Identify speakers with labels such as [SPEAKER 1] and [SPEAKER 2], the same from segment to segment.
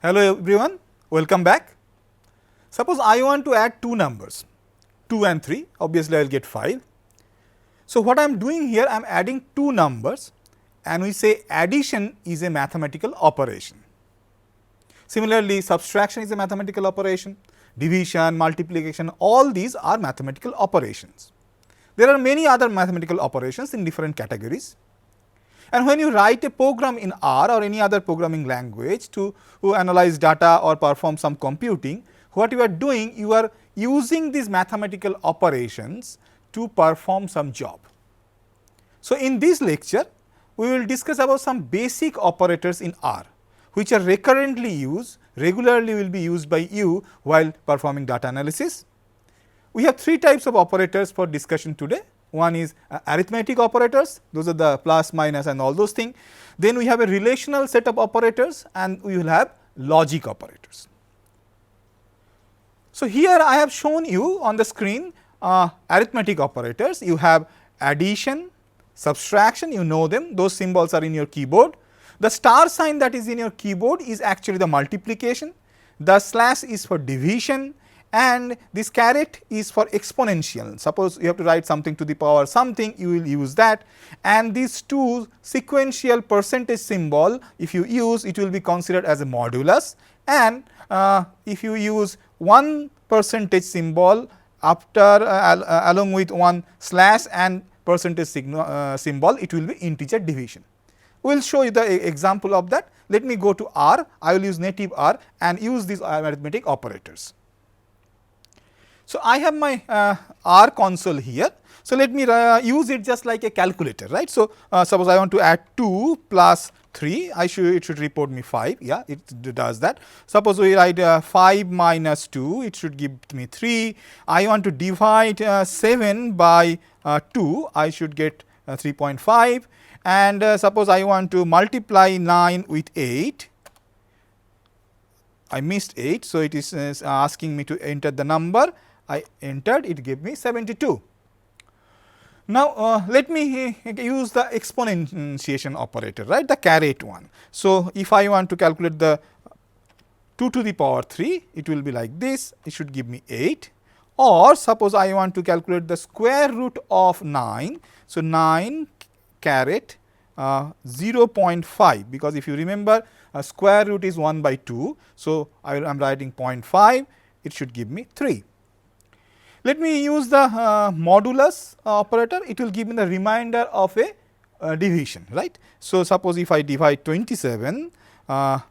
[SPEAKER 1] Hello everyone, welcome back. Suppose I want to add two numbers, 2 and 3, obviously I will get 5. So, what I am doing here, I am adding two numbers and we say addition is a mathematical operation. Similarly, subtraction is a mathematical operation, division, multiplication, all these are mathematical operations. There are many other mathematical operations in different categories. And when you write a program in R or any other programming language to analyze data or perform some computing, what you are doing, you are using these mathematical operations to perform some job. So, in this lecture, we will discuss about some basic operators in R, which are recurrently used, regularly will be used by you while performing data analysis. We have three types of operators for discussion today. One is arithmetic operators, those are the plus, minus and all those things. Then we have a relational set of operators and we will have logic operators. So, here I have shown you on the screen arithmetic operators. You have addition, subtraction, you know them, those symbols are in your keyboard. The star sign that is in your keyboard is actually the multiplication, the slash is for division, and this caret is for exponential. Suppose you have to write something to the power something, you will use that, and these two sequential percentage symbol, if you use, it will be considered as a modulus, and if you use one percentage symbol after along with one slash and percentage symbol, it will be integer division. We will show you the example of that. Let me go to R, I will use native R and use these arithmetic operators. So, I have my R console here. So, let me use it just like a calculator, right. So, suppose I want to add 2 plus 3, it should report me 5, yeah, it does that. Suppose we write 5 minus 2, it should give me 3. I want to divide 7 by 2, I should get 3.5. And suppose I want to multiply 9 with 8, I missed 8. So, it is asking me to enter the number, I entered, it gave me 72. Now, let me use the exponentiation operator, right, the caret one. So, if I want to calculate the 2 to the power 3, it will be like this, it should give me 8, or suppose I want to calculate the square root of 9. So, 9 caret 0.5, because if you remember square root is 1 by 2. So, I am writing 0.5, it should give me 3. Let me use the modulus operator, it will give me the remainder of a division, right. So, suppose if I divide 27 and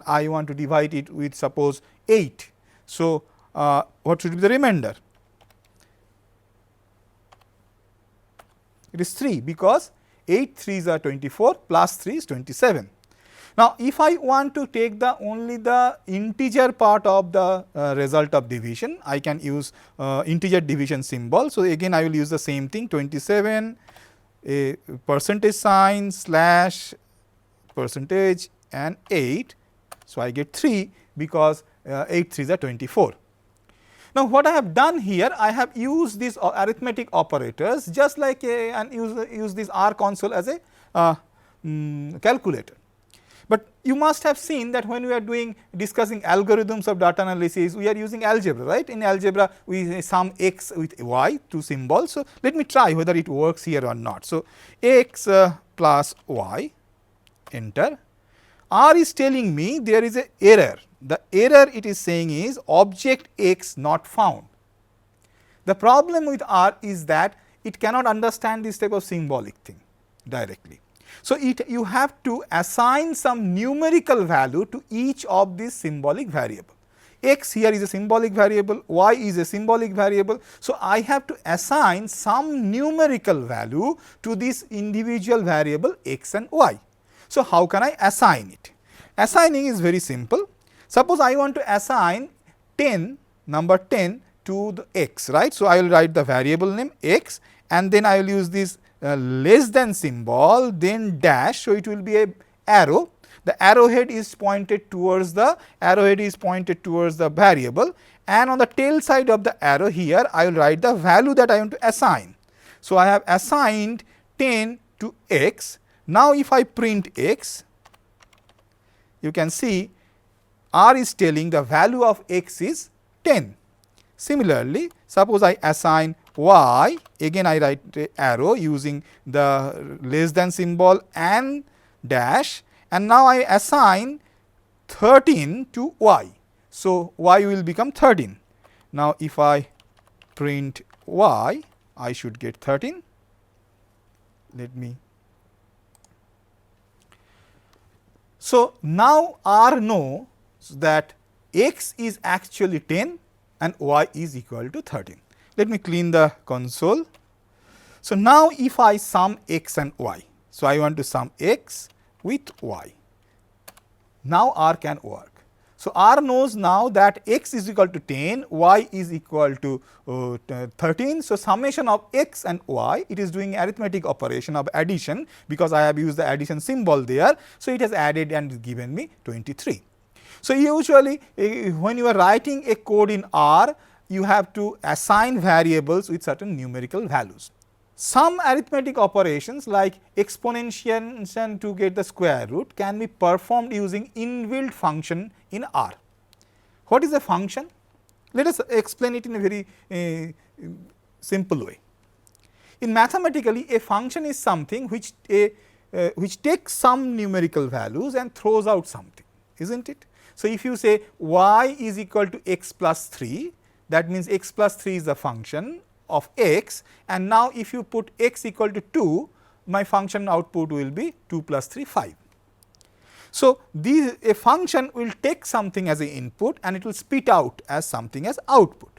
[SPEAKER 1] I want to divide it with suppose 8. So, what should be the remainder? It is 3, because 8 3s are 24 plus 3 is 27. Now, if I want to take the only the integer part of the result of division, I can use integer division symbol. So, again I will use the same thing 27 a percentage sign slash percentage and 8. So, I get 3 because 8 3s are 24. Now, what I have done here, I have used these arithmetic operators just like and use this R console as a calculator. But you must have seen that when we are discussing algorithms of data analysis, we are using algebra, right. In algebra, we sum x with y, two symbols. So, let me try whether it works here or not. So, x plus y, enter. R is telling me there is an error. The error it is saying is object x not found. The problem with R is that it cannot understand this type of symbolic thing directly. So, you have to assign some numerical value to each of these symbolic variable. X here is a symbolic variable, y is a symbolic variable. So, I have to assign some numerical value to this individual variable x and y. So, how can I assign it? Assigning is very simple. Suppose I want to assign 10, number 10 to the x, right. So, I will write the variable name x and then I will use this less than symbol, then dash. So, it will be a arrow, the arrowhead is pointed towards the variable, and on the tail side of the arrow here I will write the value that I want to assign. So, I have assigned 10 to x. Now, if I print x, you can see R is telling the value of x is 10. Similarly, suppose I assign y, again I write a arrow using the less than symbol and dash, and now I assign 13 to y. So, y will become 13. Now, if I print y, I should get 13. Let me. So, now R knows that x is actually 10 and y is equal to 13. Let me clean the console. So, now if I sum x and y, so I want to sum x with y. Now, R can work. So, R knows now that x is equal to 10, y is equal to 13. So, summation of x and y, it is doing arithmetic operation of addition, because I have used the addition symbol there. So, it has added and given me 23. So, usually when you are writing a code in R, you have to assign variables with certain numerical values. Some arithmetic operations like exponentiation to get the square root can be performed using inbuilt function in R. What is a function? Let us explain it in a very simple way. In mathematically, a function is something which takes some numerical values and throws out something, isn't it? So, if you say y is equal to x plus 3, that means x plus 3 is the function of x, and now if you put x equal to 2, my function output will be 2 plus 3, 5. So, a function will take something as an input and it will spit out as something as output.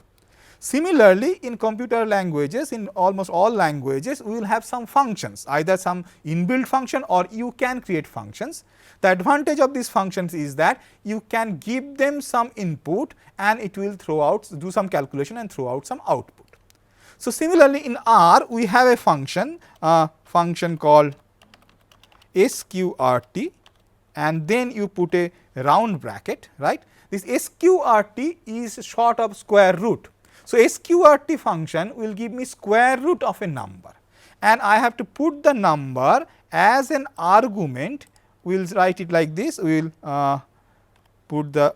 [SPEAKER 1] Similarly, in computer languages, in almost all languages, we will have some functions, either some inbuilt function or you can create functions. The advantage of these functions is that you can give them some input and it will do some calculation and throw out some output. So, similarly, in R, we have a function called sqrt, and then you put a round bracket, right. This sqrt is short of square root. So, sqrt function will give me square root of a number, and I have to put the number as an argument. We will write it like this, we will put the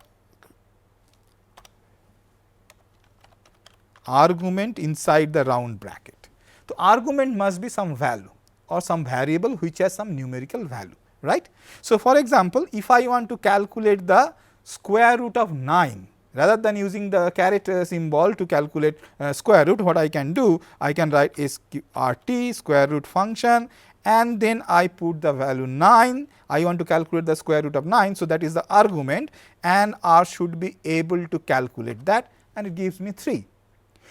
[SPEAKER 1] argument inside the round bracket. The argument must be some value or some variable which has some numerical value, right. So, for example, if I want to calculate the square root of 9, rather than using the caret symbol to calculate square root, what I can do, I can write sqrt square root function, and then I put the value 9. I want to calculate the square root of 9. So, that is the argument, and R should be able to calculate that, and it gives me 3.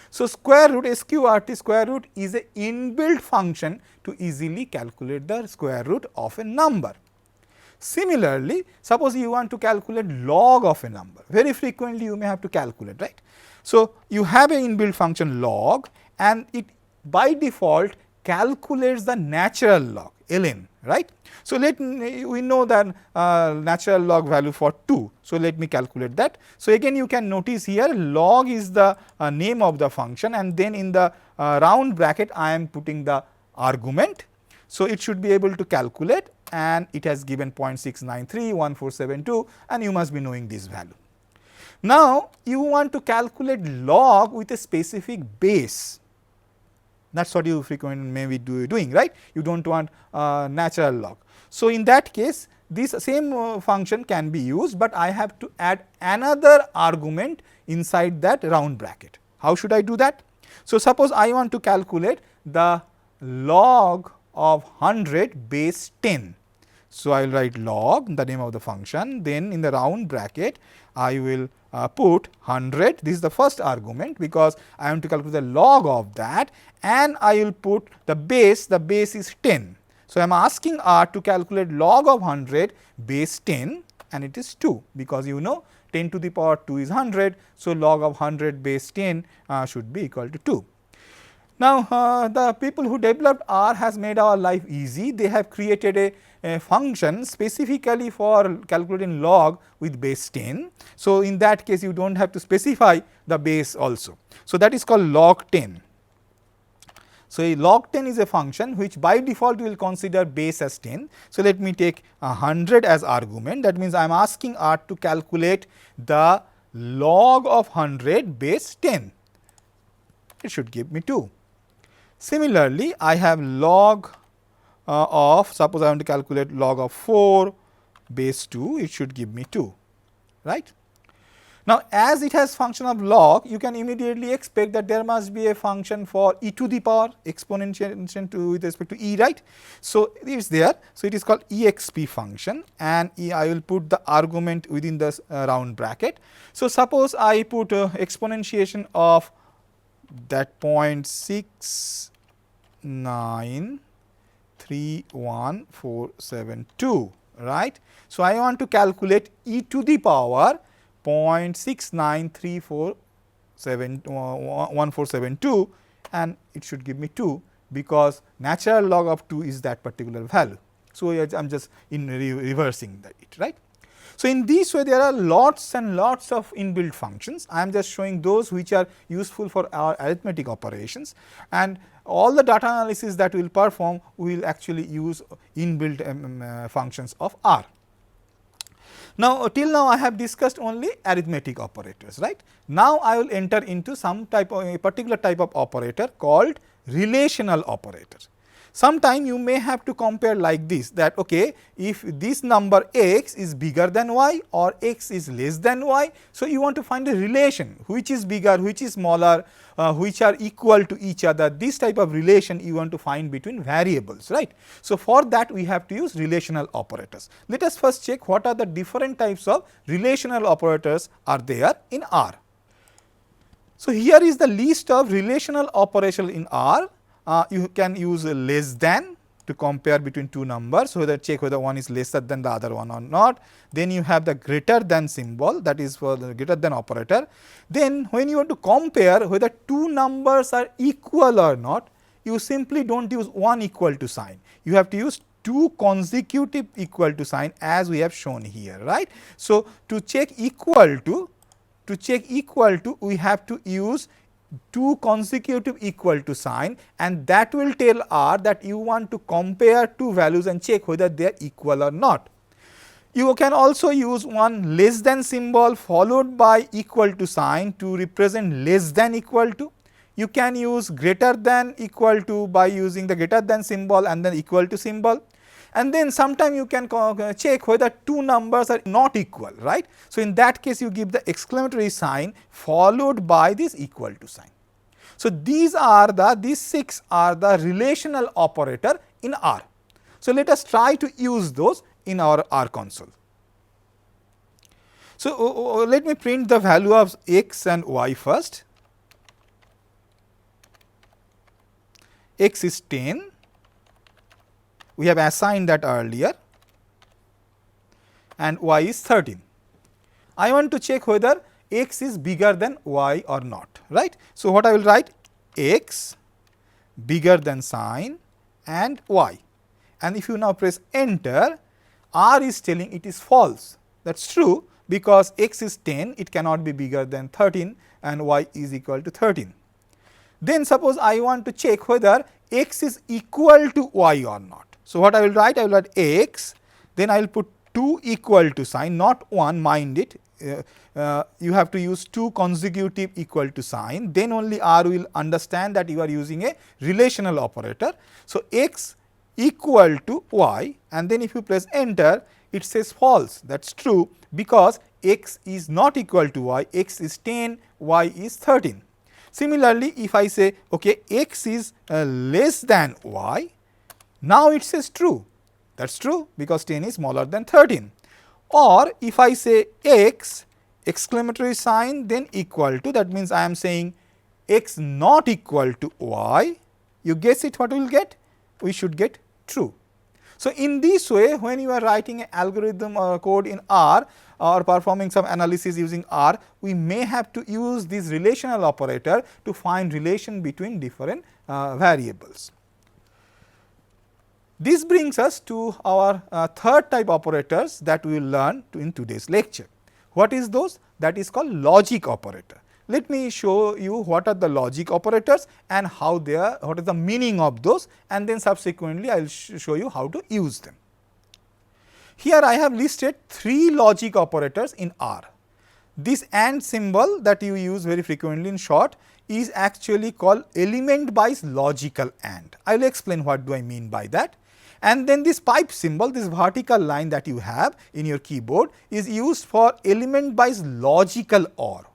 [SPEAKER 1] So, square root sqrt square root is an inbuilt function to easily calculate the square root of a number. Similarly, suppose you want to calculate log of a number, very frequently you may have to calculate, right. So, you have an inbuilt function log, and it by default calculates the natural log ln, right. So, we know that natural log value for 2. So, let me calculate that. So, again you can notice here log is the name of the function, and then in the round bracket I am putting the argument. So, it should be able to calculate, and it has given 0.693, 1472, and you must be knowing this value. Now, you want to calculate log with a specific base. That is what you frequently may be doing, right. You do not want natural log. So, in that case, this same function can be used, but I have to add another argument inside that round bracket. How should I do that? So, suppose I want to calculate the log of 100 base 10. So, I will write log, the name of the function, then in the round bracket I will put 100, this is the first argument, because I want to calculate the log of that, and I will put the base is 10. So, I am asking R to calculate log of 100 base 10, and it is 2, because you know 10 to the power 2 is 100. So, log of 100 base 10 should be equal to 2. Now, the people who developed R has made our life easy. They have created a function specifically for calculating log with base 10. So, in that case you do not have to specify the base also. So, that is called log 10. So, a log 10 is a function which by default we will consider base as 10. So, let me take 100 as argument, that means I am asking R to calculate the log of 100 base 10, it should give me 2. Similarly, I have log of, suppose I want to calculate log of 4 base 2, it should give me 2, right. Now, as it has function of log, you can immediately expect that there must be a function for e to the power exponential to with respect to e, right. So, it is there. So, it is called exp function, and I will put the argument within the round bracket. So, suppose I put exponentiation of that 0.6931472, right. So, I want to calculate e to the power 0.69341472, and it should give me 2, because natural log of 2 is that particular value. So, I am just reversing it, right. So, in this way there are lots and lots of inbuilt functions. I am just showing those which are useful for our arithmetic operations, and all the data analysis that we will perform we will actually use inbuilt functions of R. Now, till now I have discussed only arithmetic operators, right. Now, I will enter into some type of a particular type of operator called relational operator. Sometime you may have to compare like this, that okay, if this number x is bigger than y or x is less than y. So, you want to find a relation which is bigger, which is smaller, which are equal to each other, this type of relation you want to find between variables, right. So, for that we have to use relational operators. Let us first check what are the different types of relational operators are there in R. So, here is the list of relational operations in R. You can use less than to compare between two numbers, so that check whether one is lesser than the other one or not. Then you have the greater than symbol, that is for the greater than operator. Then when you want to compare whether two numbers are equal or not, you simply do not use one equal to sign, you have to use two consecutive equal to sign, as we have shown here, right. So, to check equal to we have to use two consecutive equal to sign, and that will tell R that you want to compare two values and check whether they are equal or not. You can also use one less than symbol followed by equal to sign to represent less than equal to. You can use greater than equal to by using the greater than symbol and then equal to symbol. And then sometime you can check whether two numbers are not equal, right. So, in that case you give the exclamatory sign followed by this equal to sign. So, these 6 are the relational operator in R. So, let us try to use those in our R console. So, let me print the value of x and y first. X is 10. We have assigned that earlier, and y is 13. I want to check whether x is bigger than y or not, right. So, what I will write, x bigger than sign and y, and if you now press enter, R is telling it is false. That is true, because x is 10, it cannot be bigger than 13 and y is equal to 13. Then suppose I want to check whether x is equal to y or not. So, what I will write? I will write x, then I will put 2 equal to sign, not 1, mind it. You have to use 2 consecutive equal to sign, then only R will understand that you are using a relational operator. So, x equal to y, and then if you press enter, it says false. That is true, because x is not equal to y, x is 10, y is 13. Similarly, if I say okay, x is less than y, now it says true. That is true, because 10 is smaller than 13. Or if I say x exclamatory sign then equal to, that means I am saying x not equal to y, you guess it, what we will get? We should get true. So, in this way, when you are writing an algorithm or code in R or performing some analysis using R, we may have to use this relational operator to find relation between different variables. This brings us to our third type operators that we will learn in today's lecture. What is those? That is called logic operator. let me show you what are the logic operators and how they are, what is the meaning of those, and then subsequently I will show you how to use them. Here I have listed 3 logic operators in R. This AND symbol that you use very frequently in short is actually called element wise logical AND. I will explain what do I mean by that. And then this pipe symbol, this vertical line that you have in your keyboard is used for element wise logical OR,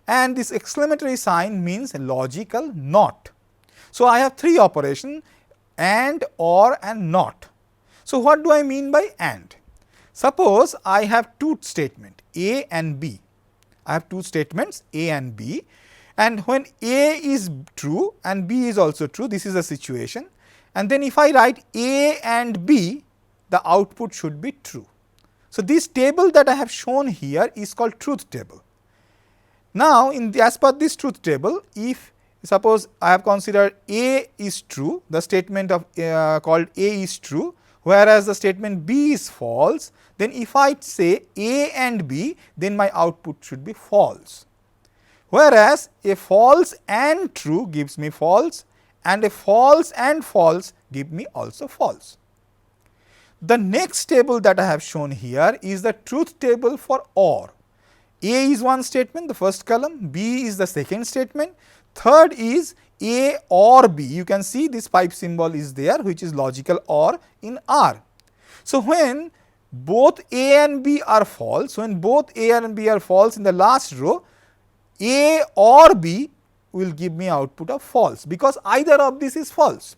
[SPEAKER 1] and this exclamatory sign means logical NOT. So, I have 3 operations AND, OR and NOT. So, what do I mean by AND? Suppose I have 2 statements A and B. I have 2 statements A and B, and when A is true and B is also true, this is a situation, and then if I write A and B, the output should be true. So, this table that I have shown here is called truth table. Now, as per this truth table, if suppose I have considered A is true, the statement of called A is true, whereas the statement B is false, then if I say A and B, then my output should be false. Whereas a false and true gives me false, and a false and false give me also false. The next table that I have shown here is the truth table for OR. A is one statement, the first column, B is the second statement, third is A or B. You can see this pipe symbol is there, which is logical OR in R. So, when both A and B are false, when both A and B are false in the last row, A or B will give me output of false, because either of this is false.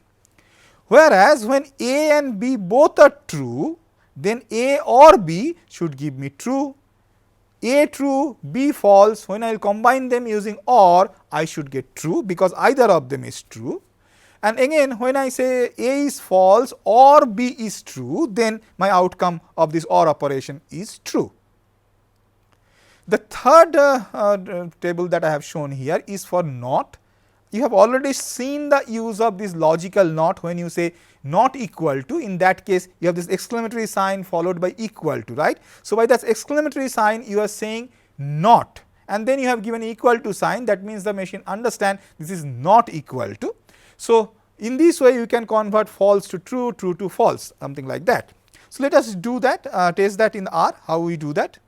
[SPEAKER 1] Whereas, when A and B both are true, then A or B should give me true. A true, B false, when I will combine them using OR, I should get true, because either of them is true. And again, when I say A is false or B is true, then my outcome of this OR operation is true. The third table that I have shown here is for NOT. You have already seen the use of this logical NOT when you say not equal to. In that case, you have this exclamatory sign followed by equal to, right. So, by that exclamatory sign you are saying not, and then you have given equal to sign, that means the machine understand this is not equal to. So, in this way you can convert false to true, true to false, something like that. So, let us do that, test that in R, how we do that.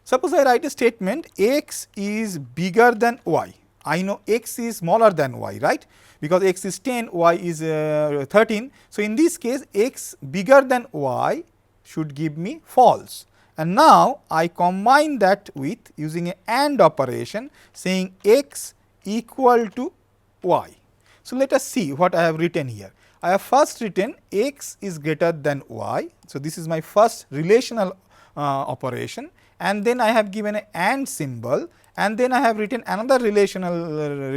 [SPEAKER 1] Suppose I write a statement x is bigger than y. I know x is smaller than y, right, because x is 10, y is 13. So, in this case x bigger than y should give me false, and now I combine that with using an AND operation saying x equal to y. So, let us see what I have written here. I have first written x is greater than y. So, this is my first relational operation, and then I have given an AND symbol, and then I have written another relational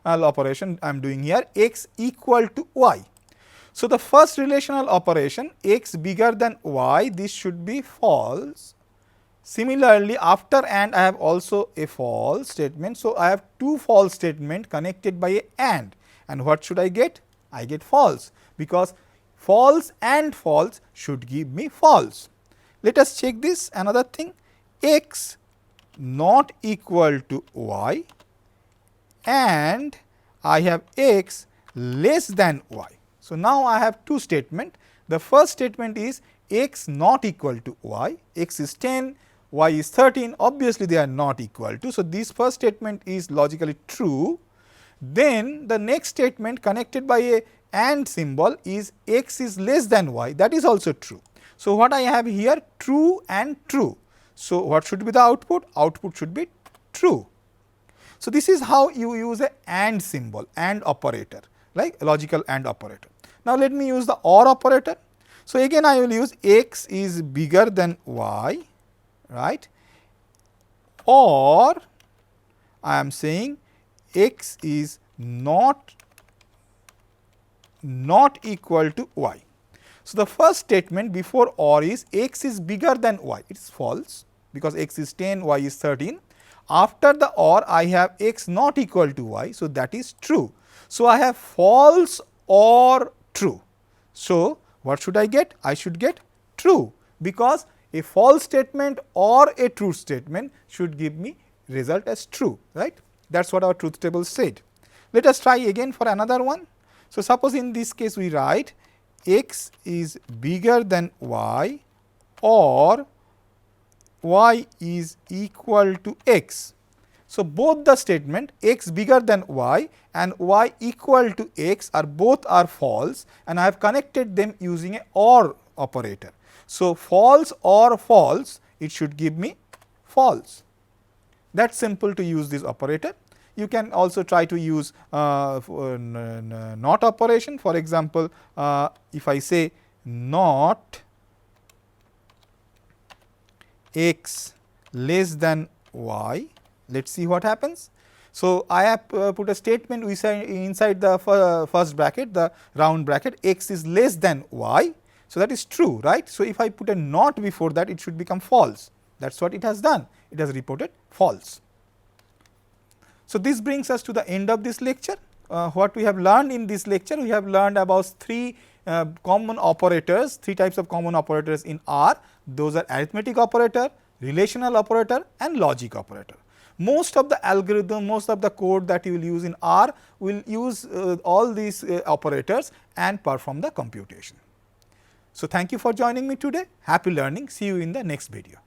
[SPEAKER 1] operation I am doing here, x equal to y. So, the first relational operation x bigger than y, this should be false. Similarly, after AND I have also a false statement. So, I have 2 false statements connected by a and what should I get? I get false, because false and false should give me false. Let us check this another thing, x not equal to y and I have x less than y. So, now I have 2 statements. The first statement is x not equal to y, x is 10, y is 13, obviously they are not equal to. So, this first statement is logically true. Then the next statement connected by a AND symbol is x is less than y, that is also true. So, what I have here true and true. So, what should be the output? Output should be true. So, this is how you use a AND symbol, AND operator, like logical AND operator. Now, let me use the OR operator. So, again I will use x is bigger than y, right, or I am saying x is not equal to y. So, the first statement before OR is x is bigger than y, it is false, because x is 10, y is 13. After the OR I have x not equal to y, so that is true. So, I have false or true. So, what should I get? I should get true, because a false statement or a true statement should give me result as true, right. That is what our truth table said. Let us try again for another one. So, suppose in this case we write x is bigger than y or y is equal to x. So, both the statement x bigger than y and y equal to x are both are false, and I have connected them using a OR operator. So, false or false, it should give me false. That is simple to use this operator. You can also try to use not operation. For example, if I say not x less than y, let us see what happens. So, I have put a statement we say inside the first bracket, the round bracket, x is less than y. So, that is true, right. So, if I put a not before that, it should become false. That is what it has done. It has reported false. So, this brings us to the end of this lecture. What we have learned in this lecture, we have learned about three common operators, three types of common operators in R. Those are arithmetic operator, relational operator and logic operator. Most of the algorithm, most of the code that you will use in R will use all these operators and perform the computation. So, thank you for joining me today. Happy learning. See you in the next video.